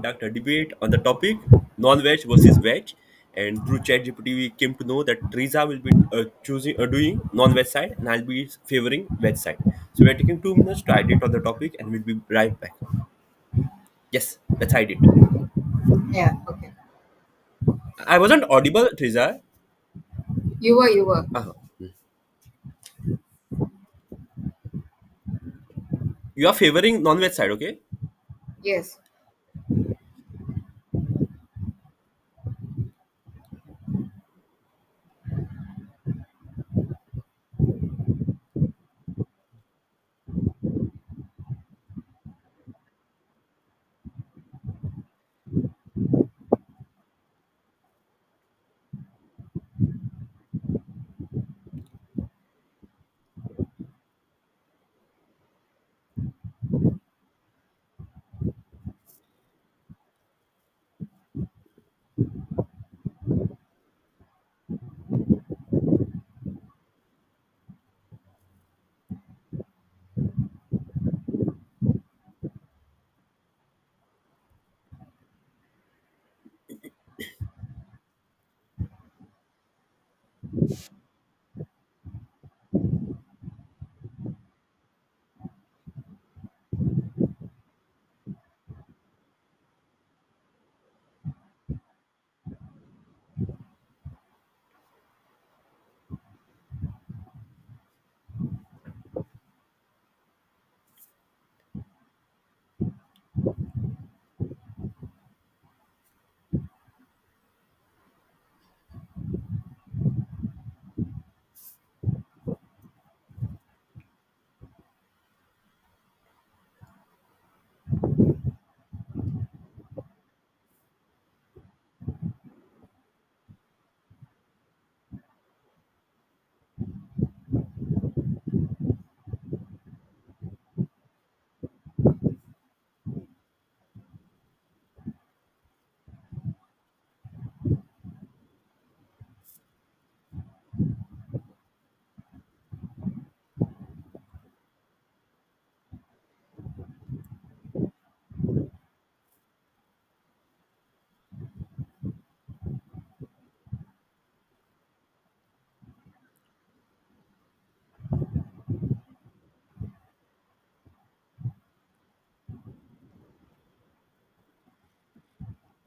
conduct a debate on the topic non-veg versus veg. And through ChatGPT, we came to know that Teresa will be choosing doing non-veg side, and I'll be favoring veg side. So we're taking 2 minutes to edit on the topic, and we'll be right back. Yes, let's hide it. Yeah, okay. I wasn't audible, Teresa. You were. Uh, you are favoring non-veg side, okay? Yes.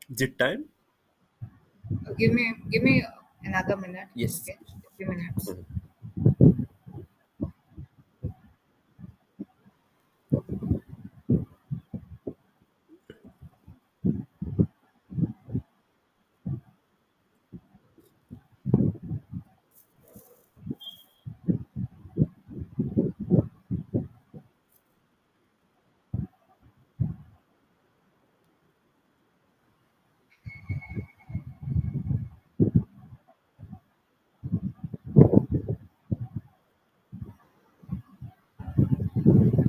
Is it time? Give me another minute. Yes. Okay. Few minutes. Mhm.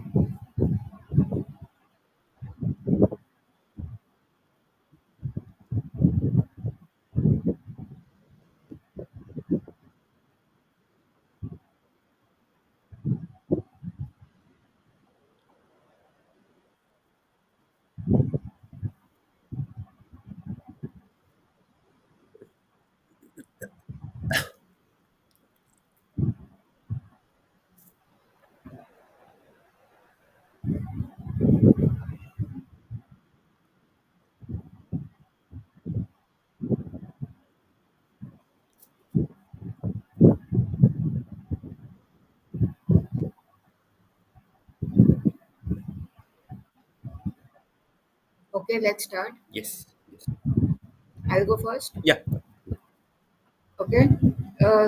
Okay, let's start. Yes. Yes. I'll go first. Yeah. Okay.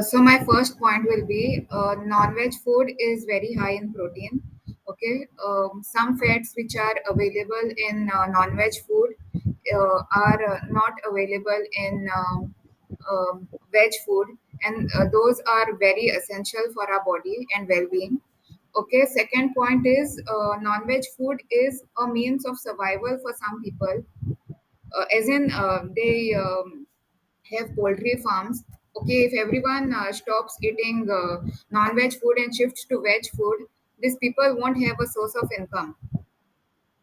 So my first point will be non-veg food is very high in protein. Okay. Some fats which are available in non-veg food are not available in veg food, and those are very essential for our body and well-being. Okay. Second point is non-veg food is a means of survival for some people, as in they have poultry farms. Okay, if everyone stops eating non-veg food and shifts to veg food, these people won't have a source of income.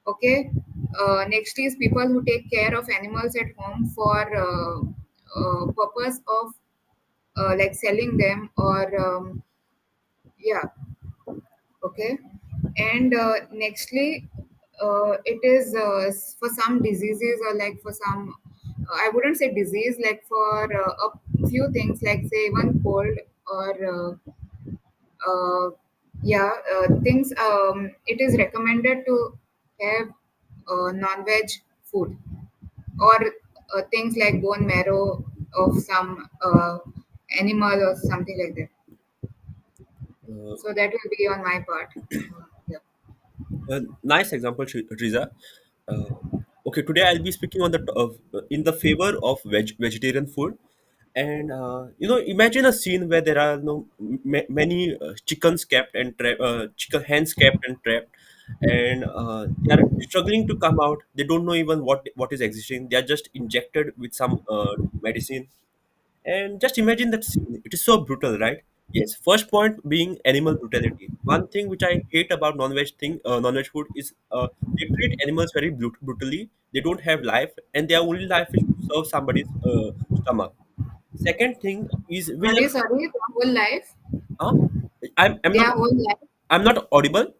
Okay, Next is people who take care of animals at home for purpose of like selling them or yeah, okay. And nextly, it is for some diseases or like for some, I wouldn't say disease, like for a few things, like say one cold or yeah, things. It is recommended to have non-veg food or things like bone marrow of some animal or something like that. Uh, So that will be on my part. Yeah. nice example, Riza. Uh, okay, today I'll be speaking on the in the favor of vegetarian food, and imagine a scene where there are no many chickens kept and chicken hens kept and trapped, and they are struggling to come out. They don't know even what is existing. They are just injected with some medicine, and just imagine that scene. It is so brutal, right? Yes. First point being animal brutality. One thing which I hate about non-veg food is they treat animals very brutally. They don't have life, and their only life is to serve somebody's stomach. Second thing is we love. Sorry, their whole life. Huh? I'm not Their whole life. I'm not audible.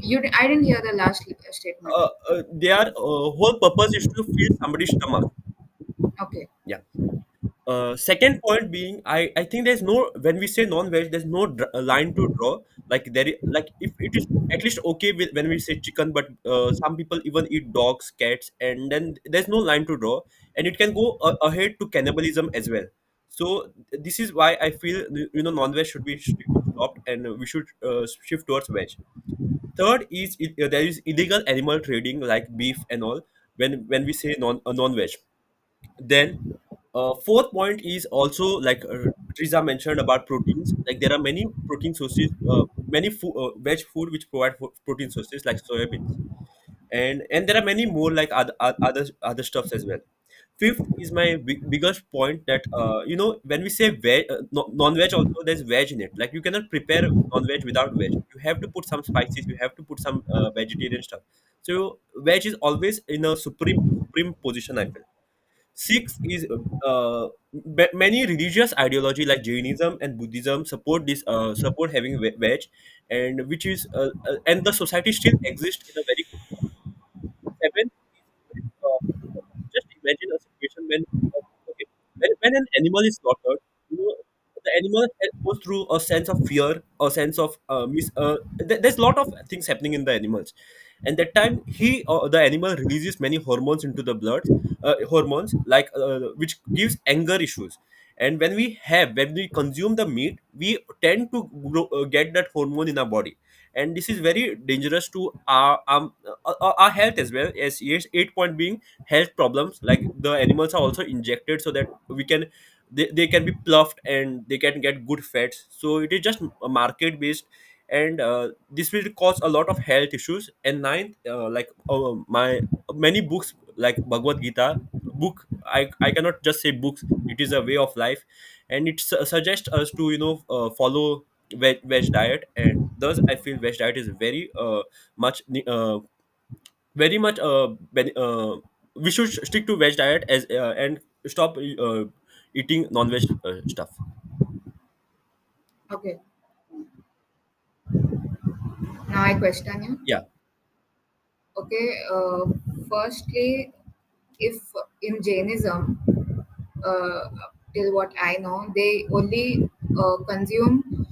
I didn't hear the last statement. Their whole purpose is to feed somebody's stomach. Okay. Yeah. Second point being, I think there's no when we say non-veg, there's no line to draw. Like like if it is at least okay with when we say chicken, but some people even eat dogs, cats, and then there's no line to draw, and it can go ahead to cannibalism as well. So this is why I feel non-veg should be strictly stopped, and we should shift towards veg. Third is there is illegal animal trading like beef and all when we say non-veg. Then, fourth point is also like Triza mentioned about proteins. Like there are many protein sources, veg food which provide protein sources like soybeans, and there are many more like other stuffs as well. Fifth is my biggest point that when we say veg, non-veg also there's veg in it. Like you cannot prepare non-veg without veg. You have to put some spices. You have to put some vegetarian stuff. So veg is always in a supreme position, I feel. Six is many religious ideology like Jainism and Buddhism support having veg, and which is and the society still exists in a very good form. Seventh is just imagine a situation when okay when an animal is slaughtered, the animal goes through a sense of fear, a sense of there's a lot of things happening in the animals, and that time he or the animal releases many hormones into the blood, hormones like which gives anger issues. And when we consume the meat, we tend to get that hormone in our body, and this is very dangerous to our health as well. As yes, 8 point being health problems, like the animals are also injected so that they can be pluffed and they can get good fats, so it is just a market based, and this will cause a lot of health issues. And ninth, my many books like Bhagavad Gita book, I cannot just say books, it is a way of life, and it suggests us to follow veg diet, and thus I feel veg diet is much very much we should stick to veg diet as and stop eating non-veg stuff. Okay. Now I question you. Yeah. Okay. Firstly, if in Jainism, till what I know, they only consume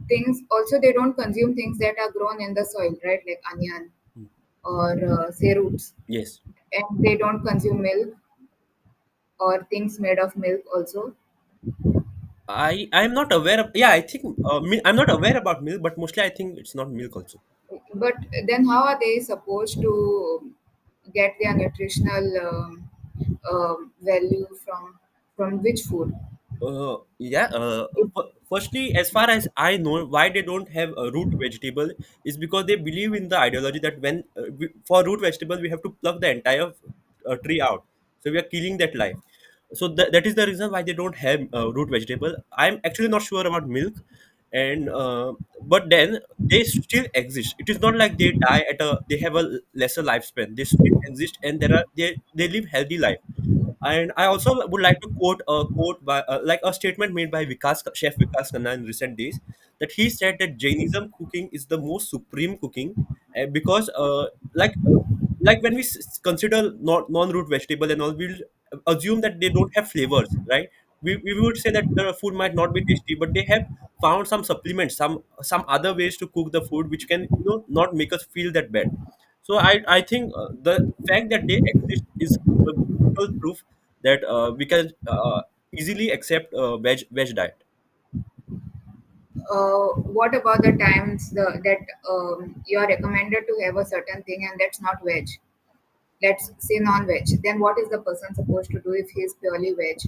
things. Also, they don't consume things that are grown in the soil, right? Like onion Mm. or say roots, Yes. and they don't consume milk or things made of milk also. I'm not aware of, yeah, I think I'm not aware about milk, but mostly I think it's not milk also. But then, how are they supposed to get their nutritional value from which food? Yeah. Firstly, as far as I know, why they don't have a root vegetable is because they believe in the ideology that for root vegetable we have to pluck the entire tree out. So we are killing that life. So that is the reason why they don't have root vegetable. I'm actually not sure about milk, and but then they still exist. It is not like they die at a they have a lesser lifespan. They still exist, and they live healthy life. And I also would like to quote a quote by like a statement made by Chef Vikas Khanna in recent days, that he said that Jainism cooking is the most supreme cooking, because like when we consider non-root vegetable and all, we'll assume that they don't have flavors, right? We would say that the food might not be tasty, but they have found some supplements, some other ways to cook the food which can, not make us feel that bad. So I think the fact that they exist is a brutal proof that we can easily accept veg diet. What about the times that you are recommended to have a certain thing and that's not veg? Let's say non-veg. Then what is the person supposed to do if he is purely veg?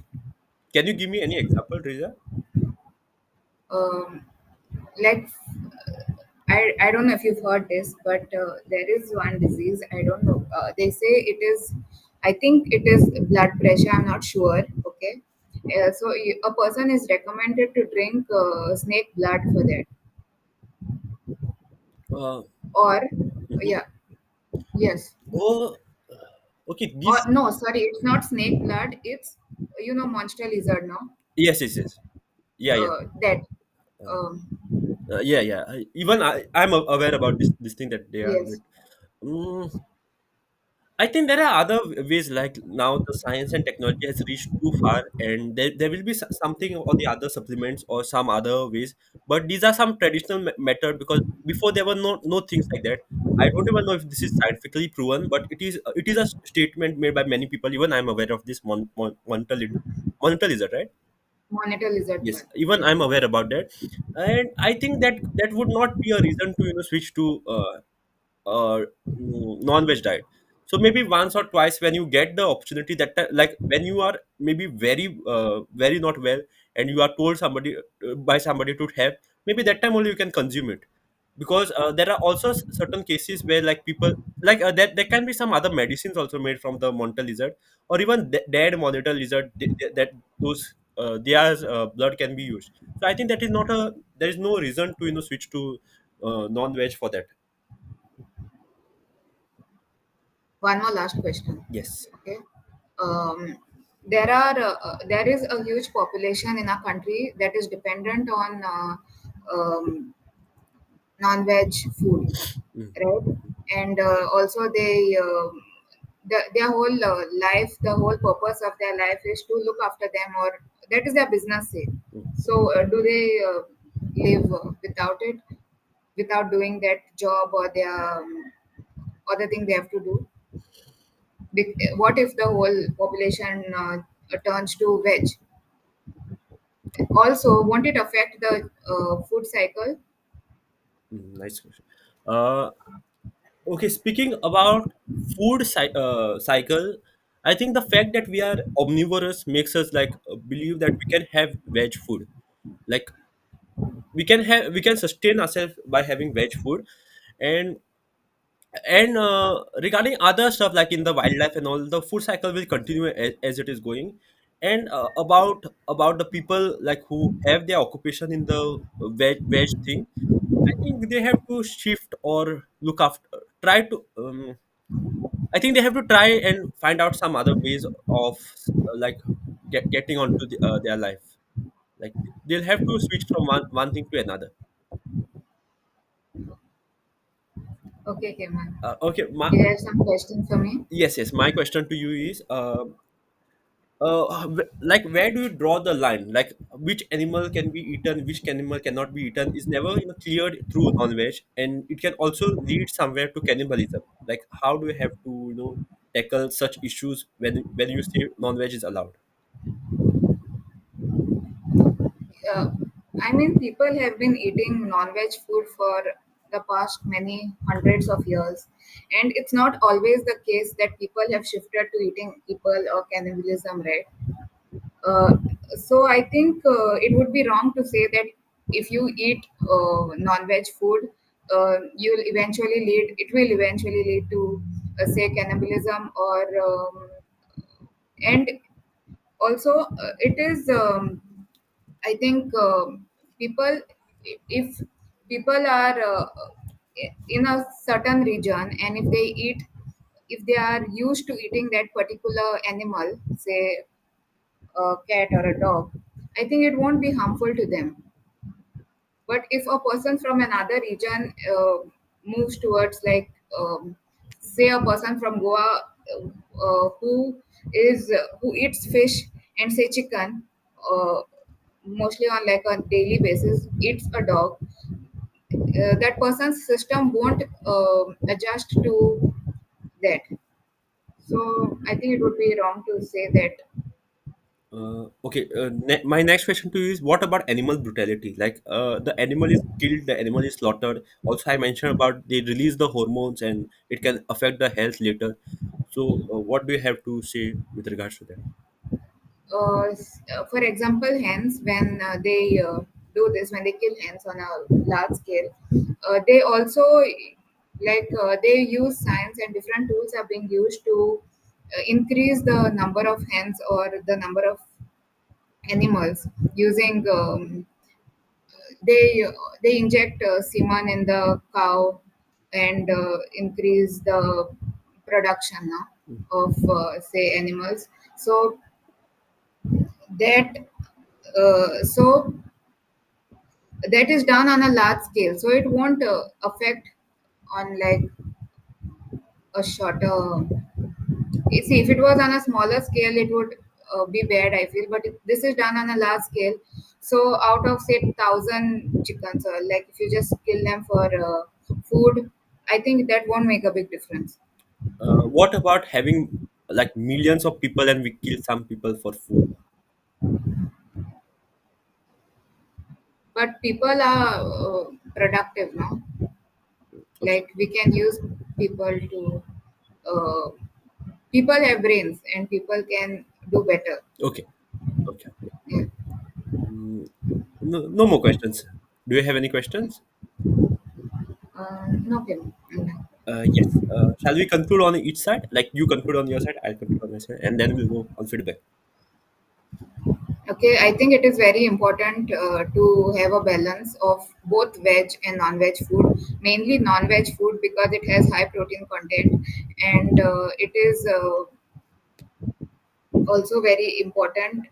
Can you give me any example, Reza? Um, like I don't know if you've heard this, but there is one disease. I don't know. They say it is. I think it is blood pressure. I'm not sure. Okay. So a person is recommended to drink snake blood for that, Uh, or mhm. yeah, yes, Oh, okay. or This no, sorry, it's not snake blood. It's monster lizard. No, yes, yes, yes. Yeah, yeah. that. Uh, Um, yeah, yeah. Even I'm aware about this thing that they are yes, doing. Mm, I think there are other ways, like now the science and technology has reached too far, and there will be something or the other supplements or some other ways. But these are some traditional method, because before there were no things like that. I don't even know if this is scientifically proven, but it is a statement made by many people. Even I'm aware of this monitor lizard, right? monitor lizard Yes, blood. even Yes. I'm aware about that, and I think that would not be a reason to switch to non-veg diet. So maybe once or twice when you get the opportunity, like when you are maybe very not well, and you are told somebody by somebody to have, maybe that time only you can consume it. Because there are also certain cases where like people like that there can be some other medicines also made from the monitor lizard, or even dead monitor lizard, that those their blood can be used. So I think that is not a there is no reason to switch to non-veg for that. One more last question. Yes. Okay. Um, there is a huge population in our country that is dependent on non-veg food, Mm, right? And also their whole life, the whole purpose of their life is to look after them, or that is their business say. mm, So do they live without it, without doing that job or their other thing they have to do? What if the whole population turns to veg? Also, won't it affect the food cycle? nice question. Uh, okay, speaking about cycle, I think the fact that we are omnivorous makes us like believe that we can have veg food. Like we can sustain ourselves by having veg food, and regarding other stuff like in the wildlife and all, the food cycle will continue as it is going. And about the people like who have their occupation in the veg thing, I think they have to shift or look after try to I think they have to try and find out some other ways of like getting onto their life. Like they'll have to switch from one thing to another. Okay, Kemal. Okay, You have some questions for me? yes, yes. My question to you is, like where do you draw the line? Like which animal can be eaten, which animal cannot be eaten is never cleared through non-veg, and it can also lead somewhere to cannibalism. Like how do you have to tackle such issues when you say non-veg is allowed? uh, I mean, people have been eating non-veg food for the past many hundreds of years, and it's not always the case that people have shifted to eating people or cannibalism, right? Uh, so I think it would be wrong to say that if you eat non-veg food, it will eventually lead to, say, cannibalism, or and also it is. I think people. if people are in a certain region, and if they eat, if they are used to eating that particular animal, say a cat or a dog, I think it won't be harmful to them. But if a person from another region moves towards, like, say a person from Goa, who eats fish and say chicken, uh, mostly on like a daily basis, eats a dog, that person's system won't adjust to that. So I think it would be wrong to say that. Okay, my next question to you is, what about animal brutality? Like, the animal is killed, the animal is slaughtered. Also, I mentioned about they release the hormones and it can affect the health later. So, what do you have to say with regards to that? For example, hens, when they do this, when they kill hens on a large scale, they also, they use science, and different tools are being used to increase the number of hens or the number of animals using, they they inject semen in the cow and increase the production of, say, animals. So that so that is done on a large scale, so it won't affect on like a shorter. You see, if it was on a smaller scale, it would be bad, I feel. But if this is done on a large scale, so out of say 1,000 chickens, like if you just kill them for food, I think that won't make a big difference. What about having like millions of people and we kill some people for food? But people are productive now. Okay, Like we can use people to. Uh, People have brains, and people can do better. okay, okay. Yeah. Mm, no, no more questions. Do you have any questions? No, Kim. I'm done. Yes. Shall we conclude on each side? Like you conclude on your side, I'll conclude on my side, and then we'll go on feedback. Okay, I think it is very important to have a balance of both veg and non-veg food. Mainly non-veg food because it has high protein content, and it is also very important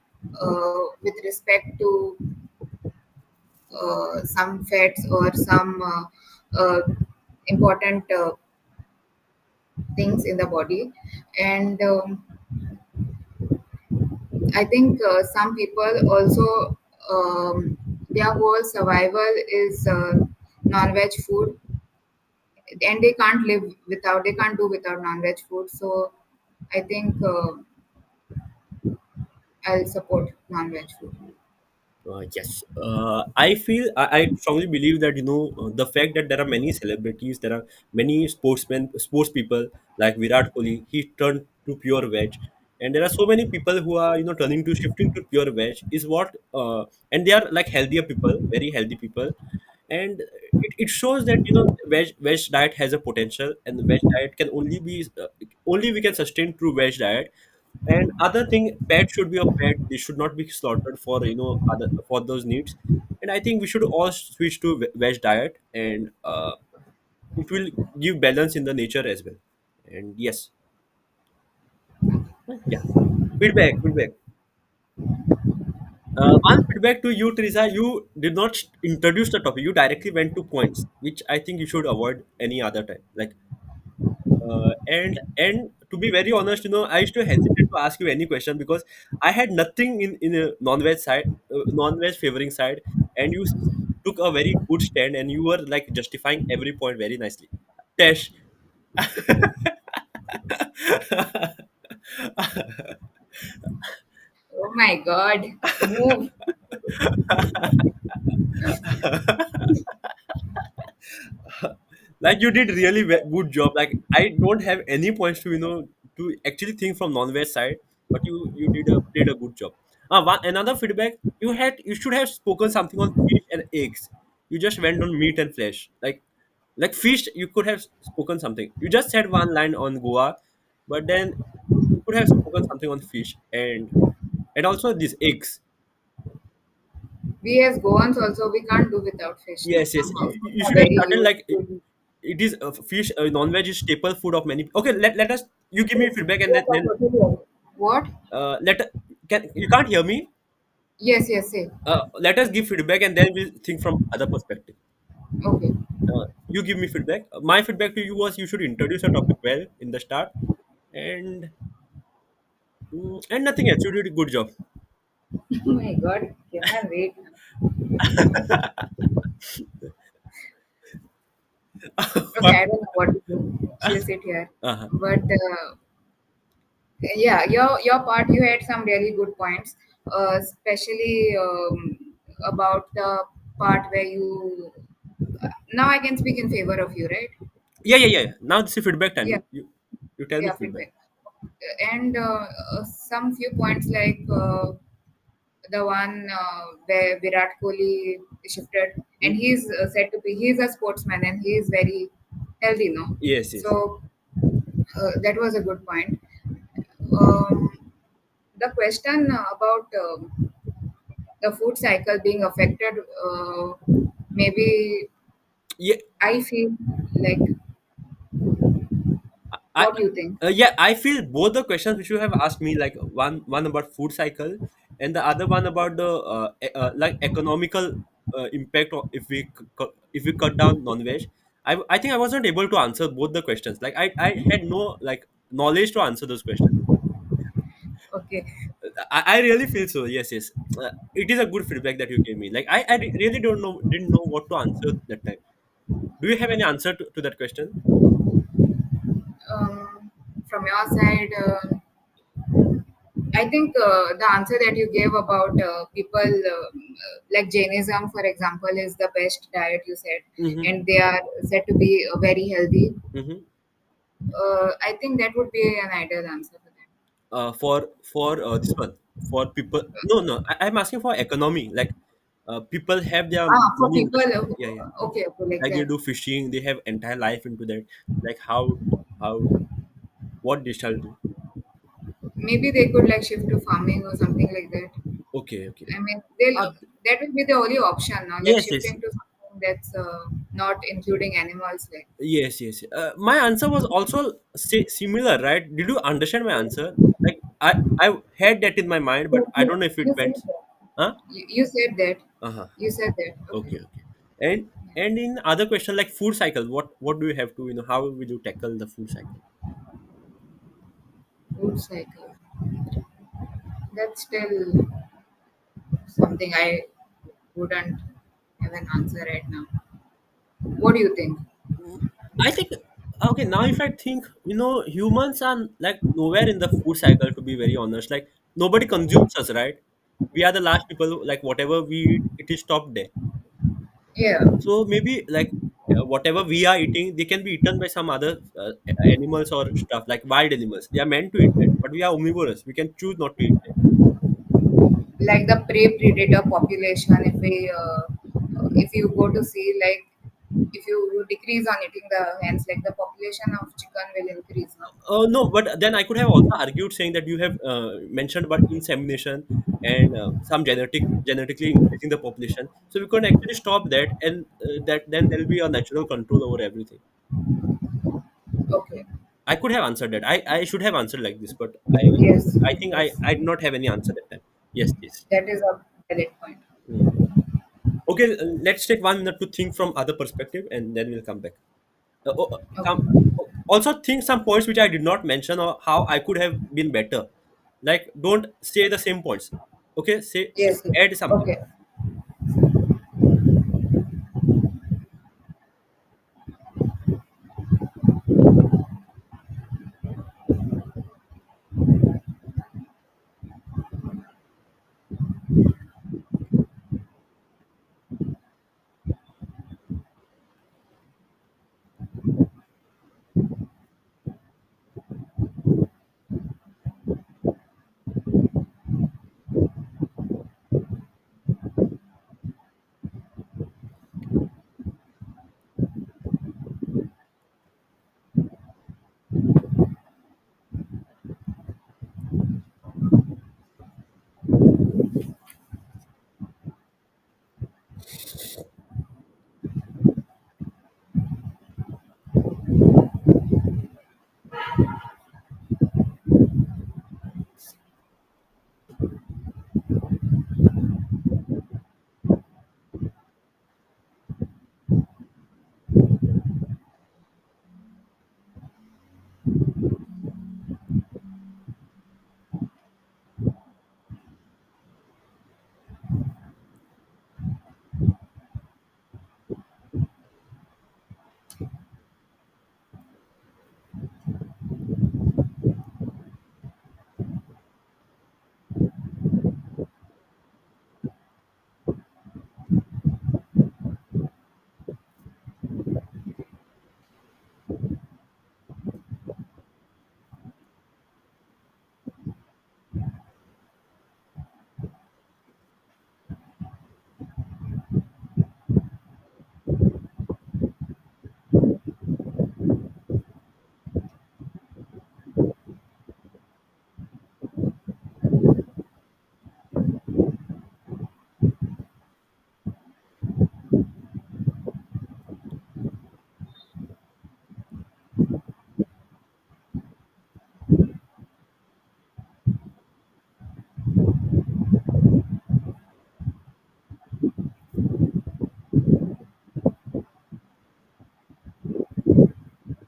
with respect to some fats or some important things in the body. And I think some people also, their whole survival is non-veg food, and they can't live without, they can't do without non-veg food. So I think I'll support non-veg food. Yes, I strongly believe that the fact that there are many celebrities, there are many sportsmen, sports people like Virat Kohli, he turned to pure veg, and there are so many people who are turning to shifting to pure veg is what, and they are like healthier people, very healthy people, and it shows that veg diet has a potential, and the veg diet can only be only we can sustain through veg diet. And other thing, pet should be a pet. They should not be slaughtered for other for those needs. And I think we should all switch to veg diet, and it will give balance in the nature as well. And yes, yeah. Feedback. One feedback to you, Teresa. You did not introduce the topic. You directly went to points, which I think you should avoid any other time. Like, and to be very honest, I used to hesitate to ask you any question because I had nothing in a non-veg side, non-veg favoring side, and you took a very good stand, and you were like justifying every point very nicely. Tesh. Oh my God, move. Like you did really good job. Like I don't have any points to to actually think from non-veg side, but you did a good job. Another feedback, you should have spoken something on fish and eggs. You just went on meat and flesh. Like fish, you could have spoken something. You just said one line on Goa, but then you could have spoken something on fish and also these eggs. We as Goans also we can't do without fish now Yes, yes. somehow. You Are should have very started used like to. it is fish. Non-veg is staple food of many. Okay, let us. You give me Yes, feedback and yes, I then totally agree. What? let can you can't hear me. Yes, yes, say. Let us give feedback and then we'll think from other perspective. Okay. You give me feedback. My feedback to you was you should introduce a topic well in the start, and and nothing else. You did a good job. Oh my God, can wait. Okay, I don't know what to do. She'll sit here, Uh-huh. but yeah, your part you had some really good points, especially about the part where you. Now I can speak in favor of you, right? Yeah, yeah, yeah. Now this is feedback time. Yeah, You tell me yeah, feedback. feedback. And some few points like the one where Virat Kohli shifted, Hmm? and he's said to be he's a sportsman and he is very healthy, no? Yes, yes. So that was a good point. Um, the question about the food cycle being affected, maybe Yeah, I feel like, I what do you think? yeah, I feel both the questions which you have asked me, like one about food cycle and the other one about the like economical impact of if we cut down non-veg. I think I wasn't able to answer both the questions. Like I had no like knowledge to answer those questions. Okay. I really feel so. Yes, yes. It is a good feedback that you gave me. Like really didn't know what to answer that time. Do you have any answer to that question? From your side, I think the answer that you gave about people like Jainism, for example, is the best diet you said, Mm-hmm. and they are said to be very healthy. Mm-hmm. I think that would be an ideal answer for that. For this one for people, no, I'm asking for economy, like people have their Ah, for money people, invested, yeah, yeah, okay, okay, like like they that. do fishing, they have entire life into that, like how what they shall do. Maybe they could like shift to farming or something like that. Okay, okay. I mean, they'll uh, that will be the only option now, like yes, yes, shifting to something that's not including animals. Like, yes, yes. My answer was also similar, right? Did you understand my answer? Like I had that in my mind, but I don't know if it you said went. that. Huh? You said that. Uh-huh. You said that. Okay. Okay, okay. And in other question like food cycle, what do you have to, how will you tackle the food cycle? Food cycle. That's still something I wouldn't have an answer right now. What do you think? Mm, I think, okay, now if I think, humans are like nowhere in the food cycle, to be very honest. Like nobody consumes us, right? We are the last people like whatever we eat, it is stopped there. Yeah, So maybe like whatever we are eating, they can be eaten by some other animals or stuff like wild animals. They are meant to eat that, but we are omnivorous. We can choose not to eat that. like the prey predator population. If you go to see like if you decrease on eating the hens, like the population of chicken will increase. No. No, but then I could have also argued saying that you have mentioned about insemination and some genetically increasing the population. So we could actually stop that, and that then there will be a natural control over everything. Okay. I could have answered that. I should have answered like this, but Yes. I think Yes. I did not have any answer that time. Yes, yes. That is a valid point. Hmm. Okay, let's take 1 minute to think from other perspective, and then we'll come back. Okay. Also think some points which I did not mention or how I could have been better. Like don't say the same points. Okay, say Yes. Yes. add something. Okay.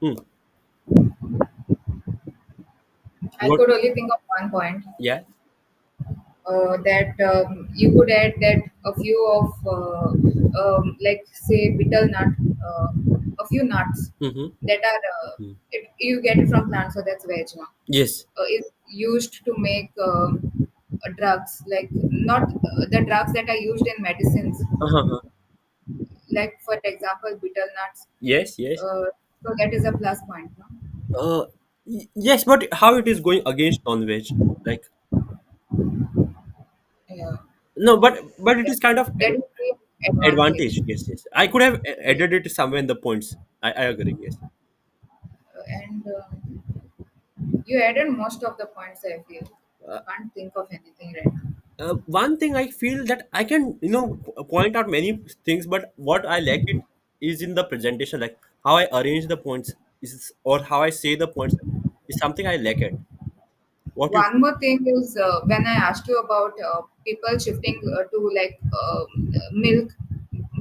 Hmm. I What? could only think of one point, Yeah. that you could add that a few of, like say betel nut, uh, a few nuts Mm-hmm. that are, you get it from plants, so that's veg. No? Yes. Is used to make drugs, like not the drugs that are used in medicines, Uh-huh. like for example betel nuts. Yes. Yes. uh, so that is a plus point, no? Uh, yes, but how it is going against non-veg? Like Yeah, no, but it is kind of that is the advantage. advantage. Yes. Yes. I could have added it somewhere in the points. I agree. Yes. And you added most of the points, I feel. Uh, Can't think of anything right now. one thing I feel that I can point out many things, but what I lack it is in the presentation, like how I arrange the points is or how I say the points is something I lack at. What you One more thing is, when I asked you about people shifting to like milk,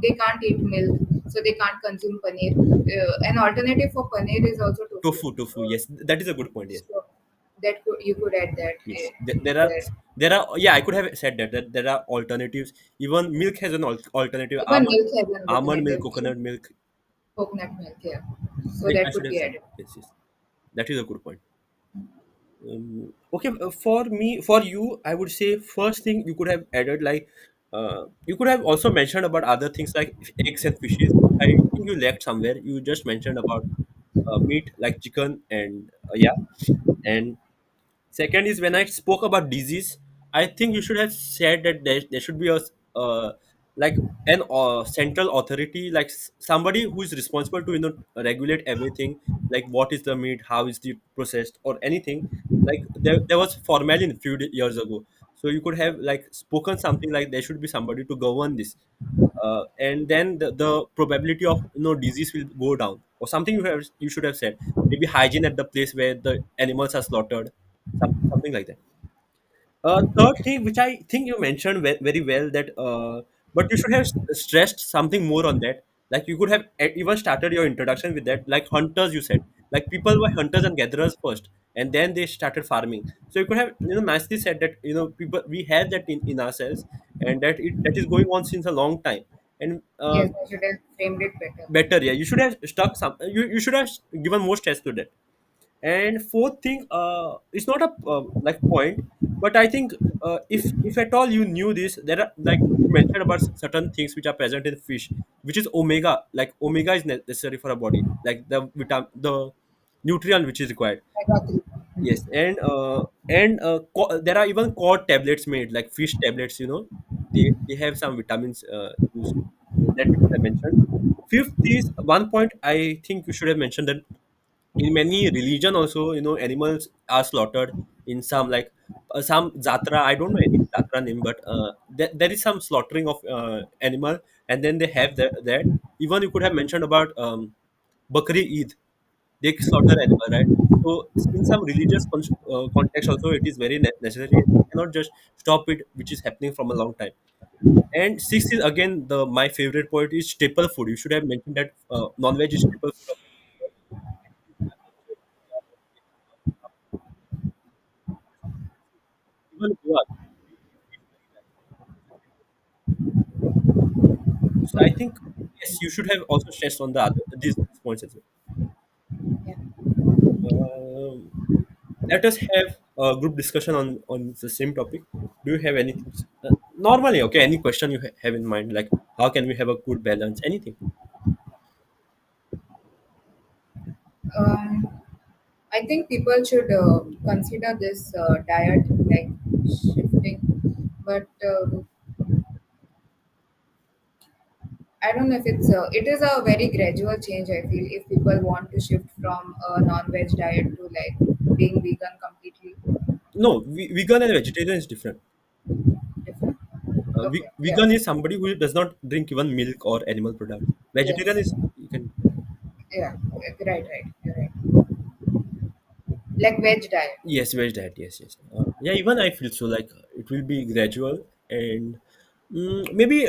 they can't eat milk, so they can't consume paneer. An alternative for paneer is also tofu. tofu. Yes, that is a good point. Yes. So that could, you could add that Yes, there. there are yeah, I could have said that there are alternatives. Even milk has an alternative. Even milk has an Almond milk, alternative, coconut milk. coconut milk. Yeah, so that I should could have be said added. yes, yes. That is a good point. Okay, for me, for you, I would say first thing you could have added like you could have also mentioned about other things like eggs and fishes. I think you left somewhere. You just mentioned about meat like chicken and yeah, and second is when I spoke about disease, I think you should have said that there should be a like an central authority, like somebody who is responsible to regulate everything, like what is the meat, how is the processed, or anything. Like there was formalin few years ago, so you could have like spoken something like there should be somebody to govern this, and then the probability of disease will go down, or something you should have said. Maybe hygiene at the place where the animals are slaughtered, something like that. Third thing, which I think you mentioned very well, that but you should have stressed something more on that. Like you could have even started your introduction with that. Like hunters, you said, like people were hunters and gatherers first, and then they started farming. So you could have nicely said that people we have that in ourselves, and that is going on since a long time. And Yes, I should have framed it better. better, yeah, you should have stuck some. You should have given more stress to that. And fourth thing, it's not a like point, but I think if at all you knew this, there are like you mentioned about certain things which are present in fish, which is omega. Like omega is necessary for a body, like the nutrient which is required. I got three. Yes, and there are even cord tablets made, like fish tablets. They have some vitamins used. So that you could have mentioned. Fifth is one point I think you should have mentioned that in many religion also animals are slaughtered in some like some zatra. I don't know any zatra name, but there is some slaughtering of animal, and then they have that. Even you could have mentioned about bakri eid, they slaughter animal, right? So in some religious context also it is very necessary, and you cannot just stop it, which is happening from a long time. And sixth is again the my favorite point is staple food. You should have mentioned that non-veg is staple food of even Goa. So I think yes, you should have also stressed on the other these points as Yeah. well. Let us have a group discussion on the same topic. Do you have anything? Normally, okay. Any question you have in mind, like how can we have a good balance? Anything? Um, I think people should consider this diet like shifting, but I don't know if it is a very gradual change. I feel if people want to shift from a non-veg diet to like being vegan completely No, vegan and vegetarian is different. different. Okay, yeah, Vegan is somebody who does not drink even milk or animal products. Vegetarian yes, is you can yeah, right, right, you're right. Like veg diet. yes, veg diet. Yes, yes. Yeah, even I feel so. Like it will be gradual, and Maybe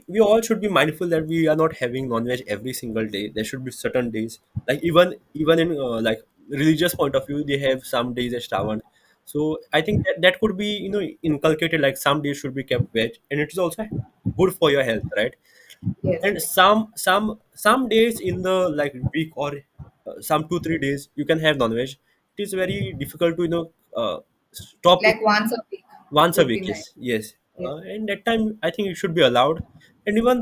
we all should be mindful that we are not having non-veg every single day. There should be certain days, like even in like religious point of view, they have some days as Shravan. So I think that could be inculcated, like some days should be kept veg, and it is also good for your health, right? Yes, And some days in the like week, or some 2 3 days you can have non-veg. It is very difficult to stop it like once a week once a would be week. nice. Yes, Yes, and that time I think it should be allowed. And even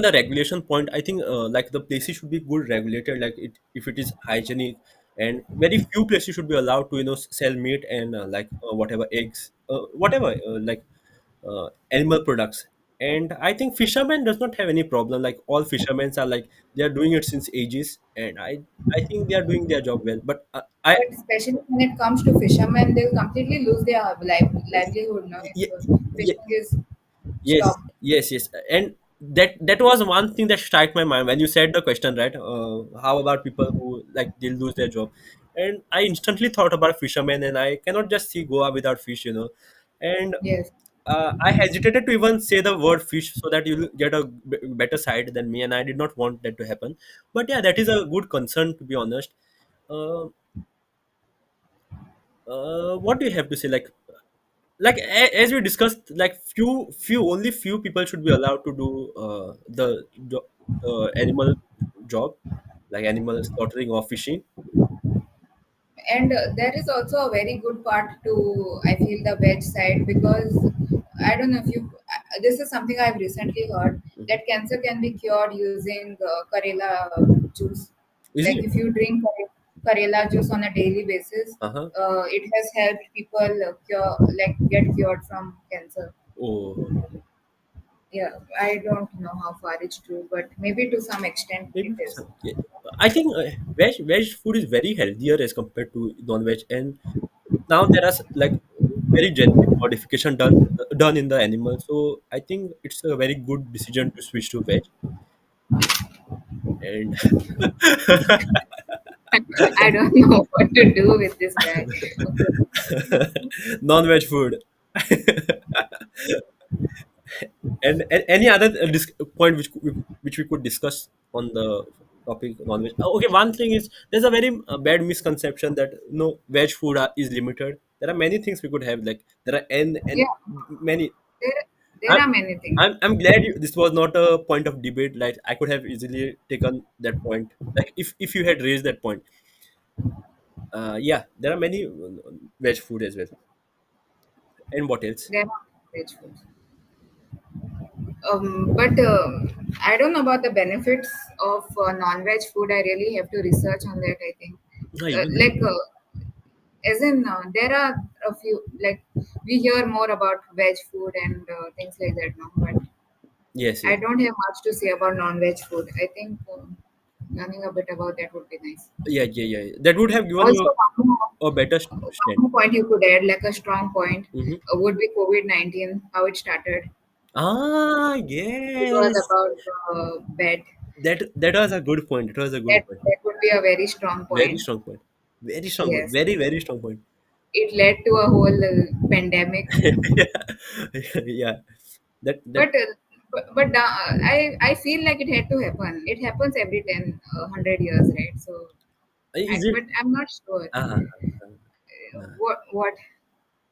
the regulation point, I think like the places should be good regulated, like if it is hygienic. And very few places should be allowed to sell meat and whatever eggs, whatever animal products. And I think fishermen does not have any problem. Like all fishermen are like they are doing it since ages, and I think they are doing their job well. But I but especially when it comes to fishermen, they'll completely lose their livelihood now if yeah, fishing is yes, stopped. yes, yes. And that was one thing that struck my mind when you said the question, right? How about people who like they'll lose their job? And I instantly thought about fishermen, and I cannot just see Goa without fish. And Yes, I hesitated to even say the word fish so that you'll get a better side than me, and I did not want that to happen. But yeah, that is a good concern, to be honest. Uh, what do you have to say? Like as we discussed, like few people should be allowed to do the animal job, like animal slaughtering or fishing. and there is also a very good part to, I feel, the veg side, because I don't know if you this is something I've recently heard, Mhm. that cancer can be cured using karela juice. Is Like it? if you drink karela juice on a daily basis, Uh-huh. it has helped people get cured from cancer. Oh, Yeah, I don't know how far it's true, but maybe to some extent maybe it to is. some, yeah. I think veg food is very healthier as compared to non-veg. And now there are like very genetic modification done in the animal, so I think it's a very good decision to switch to veg. And I don't know what to do with this guy. Okay. non-veg food. And any other point which we could discuss on the topic non-veg. Okay, one thing is there's a very bad misconception that veg food is limited. There are many things we could have, like there are n Yeah, many. there there I'm are many things. I'm glad this was not a point of debate. Like I could have easily taken that point. Like if you had raised that point, yeah, there are many veg food as well. And what else? There are veg foods. But I don't know about the benefits of non-veg food. I really have to research on that, I think. Even Like, as in, there are a few, like, we hear more about veg food and things like that now, but yes, I yes, don't have much to say about non-veg food. I think learning a bit about that would be nice. yeah, yeah, yeah. That would have given Also, you a better one stand. more point you could add, like a strong point, Hmm. would be COVID-19, how it started. Ah, It was yes. about bed. That was a good point. It was a good point. That would be a very strong Very point. strong point. Very strong point. Yes, Very, very strong point. it led to a whole pandemic. Yeah. Yeah. That But I feel like it had to happen. It happens every 10, 100 years, right? So, is it? but I'm not sure. Ah, What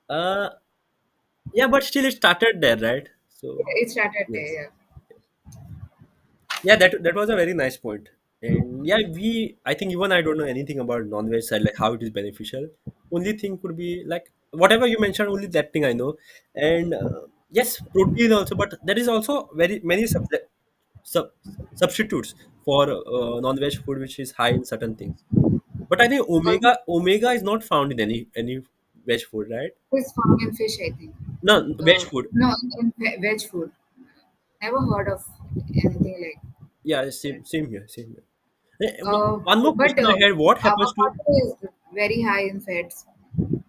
uh, yeah, but still it started there, right? So it started yes. there. Yeah, that was a very nice point. And yeah, I think even I don't know anything about non-veg side, like how it is beneficial. Only thing could be like whatever you mentioned, only that thing I know. And yes, protein also, but there is also very many sub, substitutes for non-veg food, which is high in certain things. But I think Yeah. omega is not found in any veg food, right? It's found in fish, I think. No, veg food. No, in veg food. Never heard of anything like Yeah, that. same here, same here. Uh, One more but question I had: what happens to avocado is very high in fats.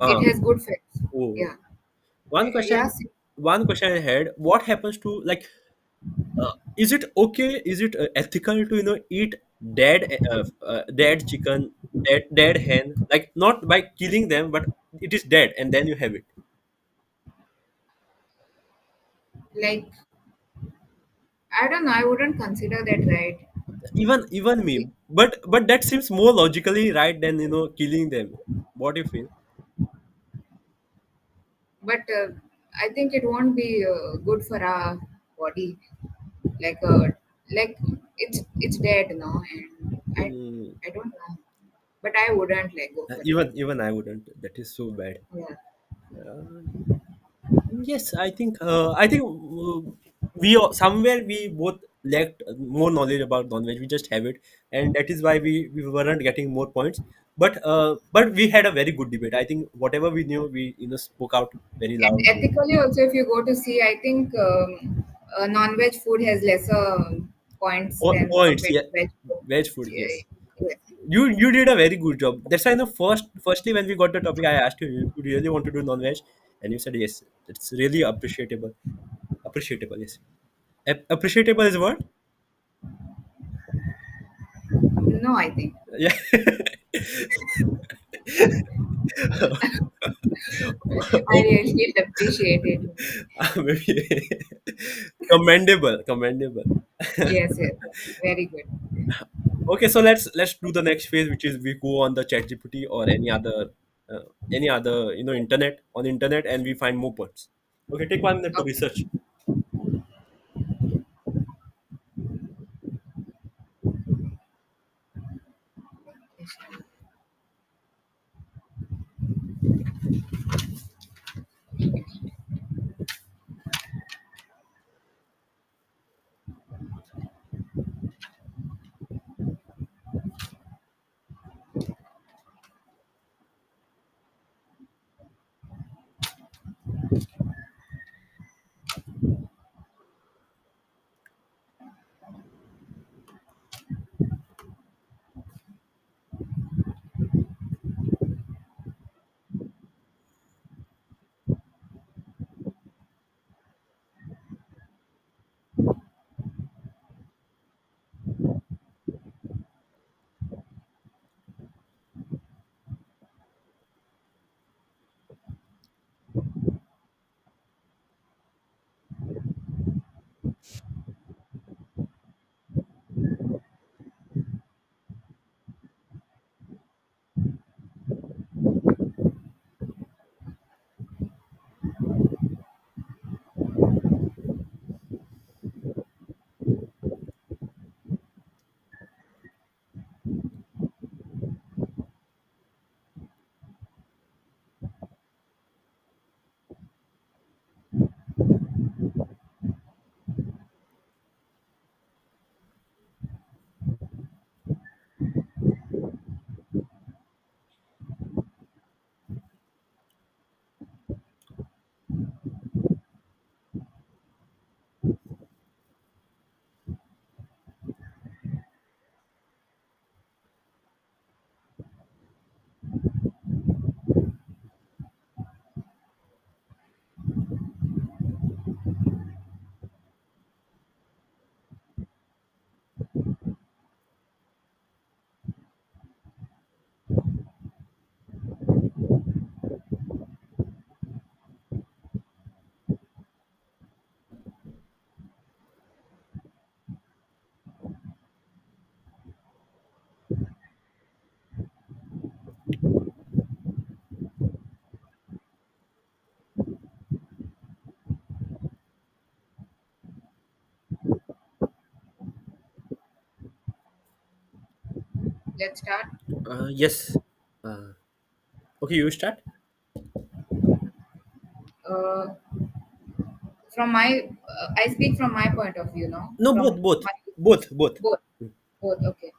uh, It has good fats. oh, Yeah. one Yeah. question? One question I had: what happens to like? Is it okay? Is it ethical to eat dead chicken, dead hen? Like not by killing them, but it is dead, and then you have it. Like, I don't know, I wouldn't consider that right. Even me, but that seems more logically right than killing them. What do you feel? But I think it won't be good for our body. Like, like it's dead now, and Mm, I don't know. But I wouldn't like go for it. even I wouldn't. That is so bad. Yeah. Uh, yes, I think somewhere we both lacked more knowledge about non-veg. We just have it, and that is why we weren't getting more points. But we had a very good debate. I think whatever we knew, we spoke out very And loudly. ethically also, if you go to see, I think non-veg food has lesser points than Points, compared yeah. to veg food. Veg food, Yeah, yes. yeah. You did a very good job. That's why firstly when we got the topic, I asked you, you really want to do non-veg, and you said yes. It's really appreciable. Appreciable, yes. Appreciable is what? No, I think Yeah. I Okay. really appreciate it. Maybe commendable, commendable. Yes, yes, very good. Okay, so let's do the next phase, which is we go on the ChatGPT or any other internet on internet, and we find more points. Okay, take 1 minute to Okay, research. let's start. Yes. Uh, okay, you start. Uh, from my, I speak from my point of view, no, No, both, from both, my both, both. both. Both, okay.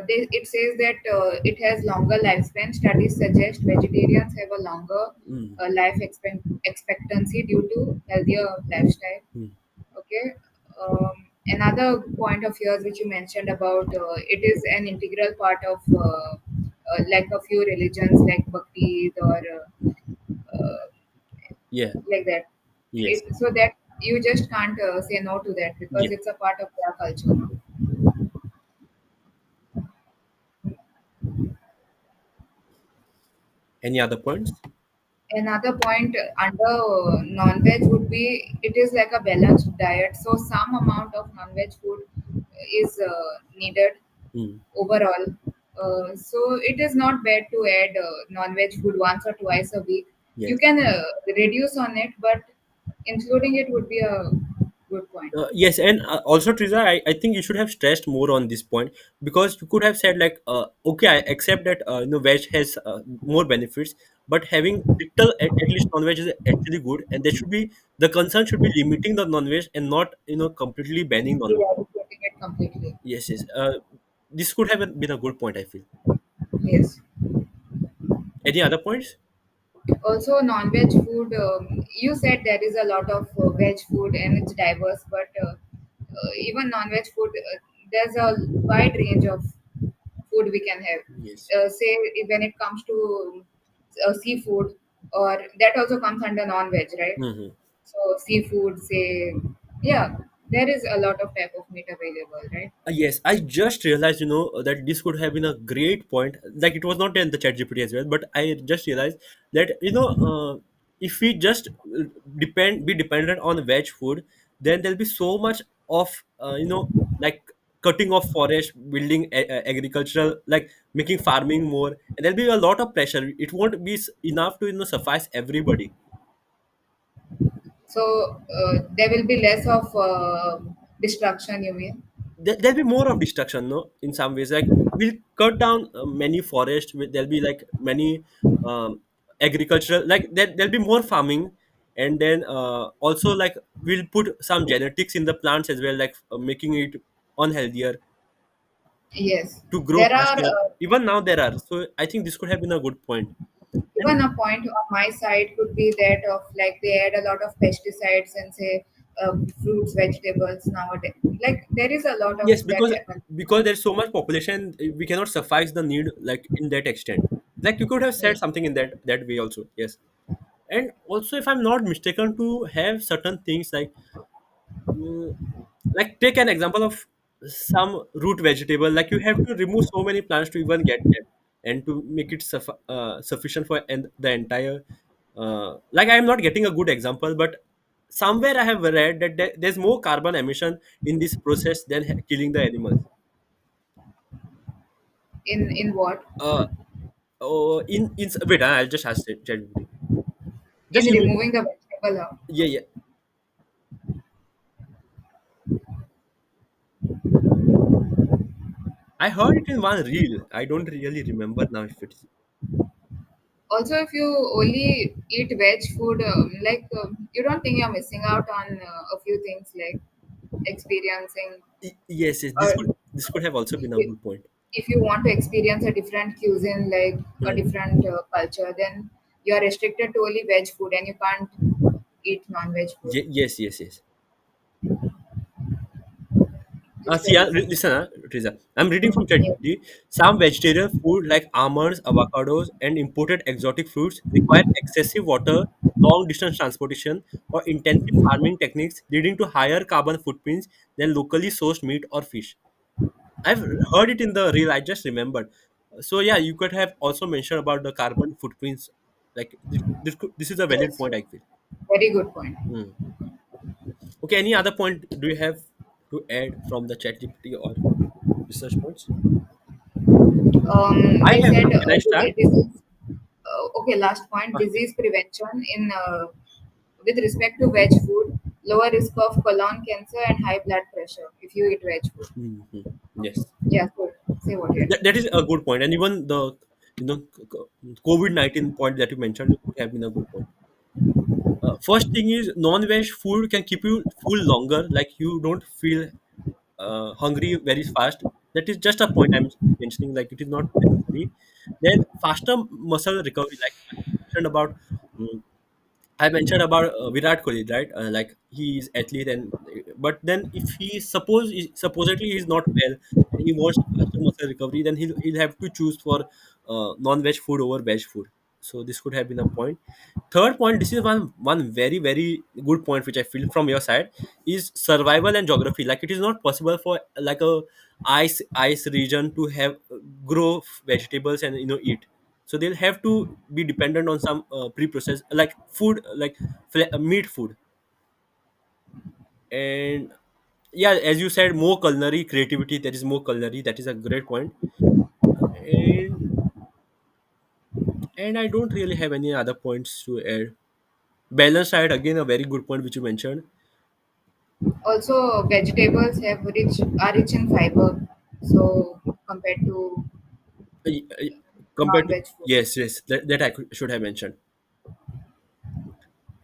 It says that it has longer lifespan. Studies suggest vegetarians have a longer Mm, expectancy due to healthier lifestyle. mm. Okay. Another point of yours, which you mentioned about it is an integral part of like a few religions like Bhakti or Yeah. like that. Yes. So that you just can't say no to that because Yeah. it's a part of their culture. Any other points? Another point under non-veg would be it is like a balanced diet, so some amount of non-veg food is needed Hmm. overall. So it is not bad to add non-veg food once or twice a week. You Yes. can reduce on it, but including it would be a good point. Yes, and also Triza, I think you should have stressed more on this point, because you could have said like, okay, I accept that veg has more benefits, but having little at least non-veg is actually good, and there should be the concern should be limiting the non-veg and not completely banning non-veg. Eradicating it completely. Yes, yes. This could have been a good point, I feel. Yes. Any other points? Also, non-veg food. You said there is a lot of veg food and it's diverse, but even non-veg food, there's a wide range of food we can have. Yes. Say when it comes to seafood, or that also comes under non-veg, right? Hmm. So seafood, say, yeah, there is a lot of type of meat available, right? Yes, I just realized, that this could have been a great point. Like it was not in the chat GPT as well, but I just realized that, if we just be dependent on veg food, then there'll be so much of, like cutting off forest, building agricultural, like making farming more, and there'll be a lot of pressure. It won't be enough to, suffice everybody. So there will be less of destruction, you mean? There'll be more of destruction, no, in some ways, like we'll cut down many forests, there'll be like many agricultural, like there'll be more farming, and then also like we'll put some genetics in the plants as well, like making it unhealthier Yes, to grow there are faster. Even now there are, so I think this could have been a good point. And even a point on my side could be that of like they add a lot of pesticides and say fruits, vegetables nowadays. Like there is a lot of yes, that because happen. there's so much population, we cannot suffice the need like in that extent. Like you could have said Yes. something in that way also. Yes. And also, if I'm not mistaken, to have certain things mm, like take an example of some root vegetable, like you have to remove so many plants to even get them, and to make it sufficient for the entire, like I'm not getting a good example, but somewhere I have read that there's more carbon emission in this process than killing the animals. In what? uh in wait, I'll just ask ChatGPT. In Just give me. removing the vegetable out. Yeah, yeah. I heard it in one reel. I don't really remember now if it's. Also, if you only eat veg food, you don't think you're missing out on a few things like experiencing, Yes, yes. This or could have also been a if, good point. if you want to experience a different cuisine, like a Hmm. different culture, then you are restricted to only veg food and you can't eat non-veg food. Yes, yes, yes. Please See, tell me something. listen, Teresa. I'm reading from Yes. ChatGPT. Some vegetarian food like almonds, avocados, and imported exotic fruits require excessive water, long distance transportation, or intensive farming techniques, leading to higher carbon footprints than locally sourced meat or fish. I've heard it in the reel. I just remembered. So yeah, you could have also mentioned about the carbon footprints. Like this is a valid Yes. point, I feel. Very good point. Hmm. Okay, any other point do you have to add from the ChatGPT or research points? I I have. said Can I start? disease. Okay, last point: Okay. disease prevention in with respect to veg food, lower risk of colon cancer and high blood pressure if you eat veg food. Hmm. Yes, Yeah, so say what you that is a good point, and even the COVID-19 point that you mentioned could have been a good point. First thing is non-veg food can keep you full longer. Like you don't feel hungry very fast. That is just a point I'm mentioning. Like it is not necessary. Then faster muscle recovery. Like I mentioned about. mm, I mentioned about Virat Kohli, right? Like he is athlete, and but then if he supposedly he's not well and he wants faster muscle recovery, then he'll have to choose for non-veg food over veg food. So this could have been a point. Third point, this is one very very good point which I feel from your side is survival and geography. Like it is not possible for like a ice region to have grow vegetables and eat. so they'll have to be dependent on some pre-processed like food, like meat food. And yeah, as you said, more culinary creativity, there is more culinary, that is a great point. And I don't really have any other points to add. Balance diet, again, a very good point which you mentioned. Also, vegetables have rich in fiber, so compared to Uh, uh, Compared to, non-veg food. yes, yes, that should have mentioned.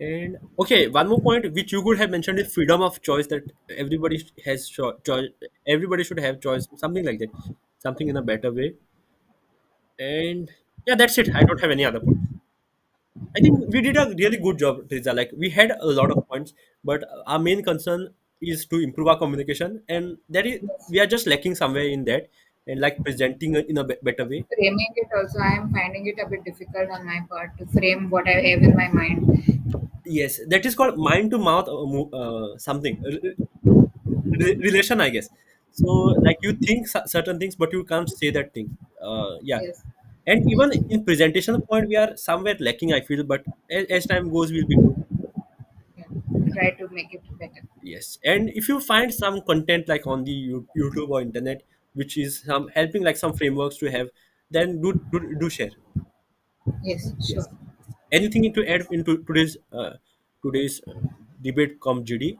And okay, one more point which you could have mentioned is freedom of choice, that everybody has choice, everybody should have choice, something like that, something in a better way. And yeah, that's it. I don't have any other points. I think we did a really good job, Riza. Like we had a lot of points, but our main concern is to improve our communication, and that is Yes. we are just lacking somewhere in that, and like presenting it in a better way. Framing it also, I am finding it a bit difficult on my part to frame what I have in my mind. Yes, that is called mind to mouth something relation, I guess. So like you think certain things, but you can't say that thing. Yeah, Yes, and even in presentation point, we are somewhere lacking, I feel. But as time goes, we'll be good. yeah. Try to make it better. Yes, and if you find some content like on the YouTube or internet, which is some helping, like some frameworks to have, then do share. Yes, sure. Yes. Anything to add into today's debate come GD?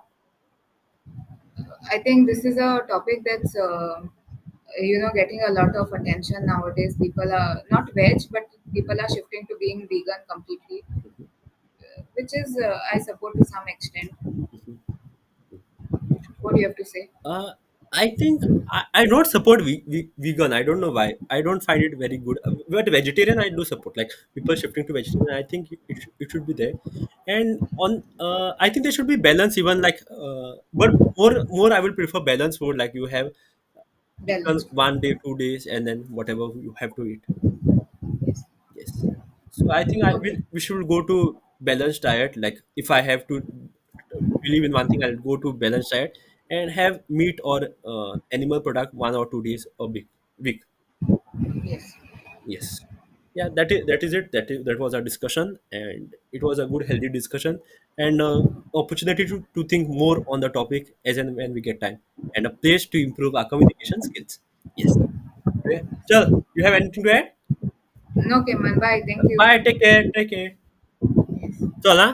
I think this is a topic that's getting a lot of attention nowadays. People are not veg, but people are shifting to being vegan completely, which is I support to some extent. What do you have to say? Uh, I think I don't support vegan. I don't know why. I don't find it very good. But vegetarian, I do support. Like people shifting to vegetarian, I think it should be there. And on, I think there should be balance. Even like, but more, I will prefer balance food. Like you have chicken Balanced food. one day, 2 days, and then whatever you have to eat. Yes. Yes. So I think we should go to balanced diet. Like if I have to believe in one thing, I'll go to balanced diet and have meat or animal product 1 or 2 days a week. Yes. Yes. Yeah, that is it. That was our discussion, and it was a good, healthy discussion, and opportunity to think more on the topic as and when we get time, and a place to improve our communication skills. Yes. Okay. So, you have anything to add? Okay, man. Bye. Thank you. Bye. Take care. Take care. Yes. चला